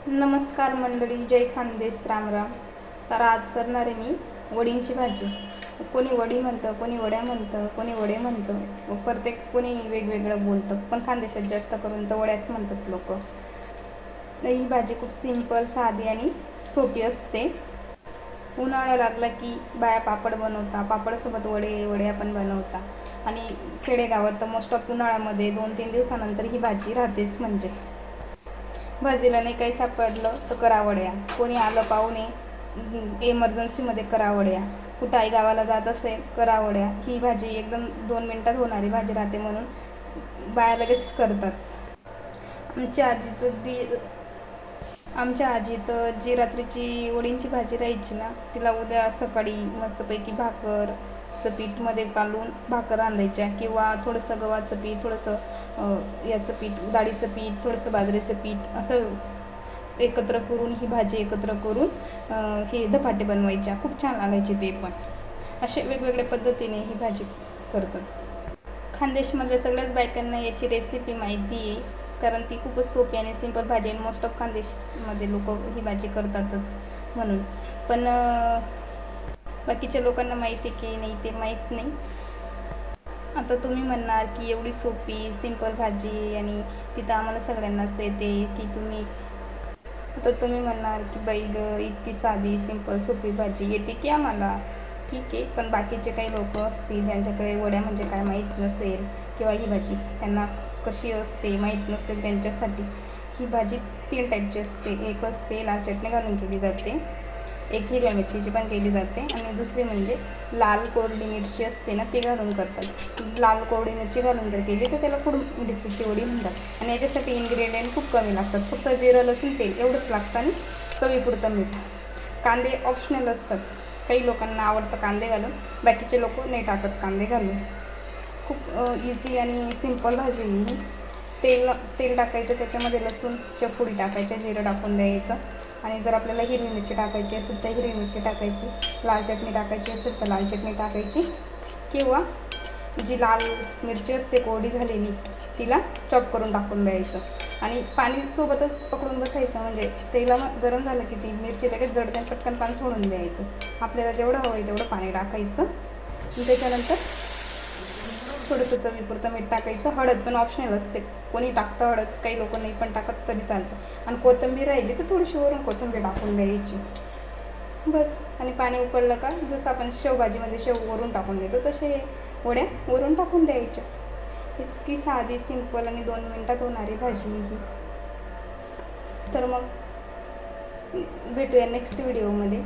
नमस्कार मंडळी, जय खानदेश, राम राम. तर आज करणार आहे मी वडींची भाजी. कोणी वडी म्हणतं, कोणी वड्या म्हणतं, कोणी वडे म्हणतं, प्रत्येक कोणी वेगवेगळं बोलतं, पण खानदेशात जास्त करून तर वड्याच म्हणतात लोक. ही भाजी खूप सिंपल, साधी आणि सोपी असते. उन्हाळा लागला की बाया पापड बनवता, पापडसोबत वड्या पण बनवता. आणि खेडेगावात तर मोस्ट ऑफ उन्हाळ्यामध्ये 2-3 दिवसानंतर ही भाजी राहतेच. म्हणजे भाजीला नाही काही सापडलं तर करावड्या, कोणी आलं पाहुणे इमर्जन्सीमध्ये करावड्या, कुठं आई गावाला जात असेल करावड्या. ही भाजी एकदम 2 मिनटात होणारी भाजी राहते, म्हणून बाया लगेच करतात. आमच्या आजीचं आमच्या आजी तर जी रात्रीची वडींची भाजी राहायची ना, तिला उद्या सकाळी मस्तपैकी भाकरचं पीठमध्ये घालून भाकर रांधायच्या, किंवा थोडंसं गव्हाचं पीठ, थोडंसं याचं पीठ, डाळीचं पीठ, थोडंसं बाजरीचं पीठ असं एकत्र करून ही भाजी एकत्र करून हे धपाटे बनवायच्या. खूप छान लागायचे ते पण. असे वेगवेगळ्या पद्धतीने ही भाजी करतात. खानदेशमधल्या सगळ्याच बायकांना याची रेसिपी माहिती आहे, कारण ती खूपच सोपी आणि सिंपल भाजी आहे. मोस्ट ऑफ खानदेशमध्ये लोक ही भाजी करतातच म्हणून. पण बाकीच्या लोकांना माहिती की नाही ते माहीत नाही. आता तुम्ही म्हणणार की एवढी सोपी सिंपल भाजी आणि तिथं आम्हाला सगळ्यांनाच येते की तुम्ही. आता तुम्ही म्हणणार की बाई इतकी साधी सिंपल सोपी भाजी येते की आम्हाला. ठीक आहे, पण बाकीचे काही लोक असतील ज्यांच्याकडे वड्या म्हणजे काय माहीत नसेल, किंवा ही भाजी त्यांना कशी असते माहीत नसेल, त्यांच्यासाठी ही भाजी 3 टाईपची असते. एक असते लाल चटणी घालून केली जाते, एक हिरव्या मिरचीची पण केली जाते, आणि दुसरी म्हणजे लाल कोरडी मिरची असते ना, ती घालून करतात. लाल कोरडी मिरची घालून जर केली तर त्याला कोरडी मिरचीची वडी म्हणतात. आणि याच्यासाठी इन्ग्रेडियंट खूप कमी लागतात, फक्त जिरं लसूण तेल एवढंच लागतं, आणि चवीपुरतं मीठ. कांदे ऑप्शनल असतात, काही लोकांना आवडतं कांदे घालून, बाकीचे लोक नाही टाकत कांदे घालून. खूप इझी आणि सिंपल भाजी ही. तेल टाकायचं, त्याच्यामध्ये लसूणच्या फोडी टाकायच्या, जिरं टाकून द्यायचं, आणि जर आपल्याला हिरवी मिरची टाकायची असेल तर हिरवी मिरची टाकायची, लाल चटणी टाकायची असेल तर लाल चटणी टाकायची, किंवा जी लाल मिरची असते कोरडी झालेली तिला चॉप करून टाकून द्यायचं, आणि पाणी सोबतच पकडून बसायचं. म्हणजे तेला गरम झालं की ती मिरची लगेच जडते, पटकन पाणी सोडून द्यायचं. आपल्याला जेवढं हवं आहे तेवढं पाणी टाकायचं, आणि त्याच्यानंतर थोडंसं चवीपुरतं मीठ टाकायचं. हळद पण ऑप्शनल असते, कोणी टाकतं हळद, काही लोक नाही पण टाकत तरी चालतं. आणि कोथिंबीर राहिली तर थोडीशी वरून कोथिंबीर टाकून द्यायची, बस. आणि पाणी उकळलं का जसं आपण शेवभाजीमध्ये शेव वरून टाकून देतो तसे वड्या वरून टाकून द्यायच्या. इतकी साधी सिंपल आणि 2 मिनटात होणारी भाजी ही. तर मग भेटूया नेक्स्ट व्हिडिओमध्ये.